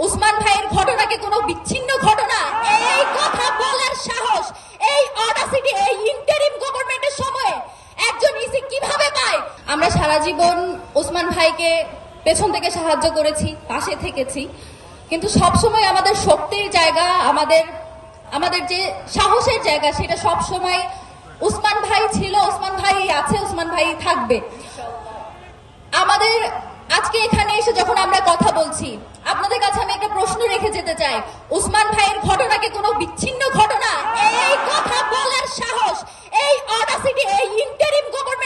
উসমান ভাইয়ের ঘটনাকে কোনো বিচ্ছিন্ন ঘটনা এই কথা বলার সাহস, এই অডাসিটি এই ইন্টারিম গভর্নমেন্টের সময়ে একজন ইসি কিভাবে পায়? আমরা সারা জীবন উসমান ভাইকে পেছন থেকে সাহায্য করেছি, পাশে থেকেছি, কিন্তু সব সময় আমাদের শক্তির জায়গা, আমাদের যে সাহসের জায়গা, সেটা সব সময় উসমান ভাই ছিল, উসমান ভাই আছে, উসমান ভাই থাকবে। আমাদের আজকে এখানে এসে যখন আমরা কথা বলছি, আপনাদের কাছে আমি একটা প্রশ্ন রেখে যেতে চাই, উসমান ভাইয়ের ঘটনাকে কোনো বিচ্ছিন্ন ঘটনা এই কথা বলার সাহস, এই অডাসিটি এই ইন্টারিম গভর্নমেন্ট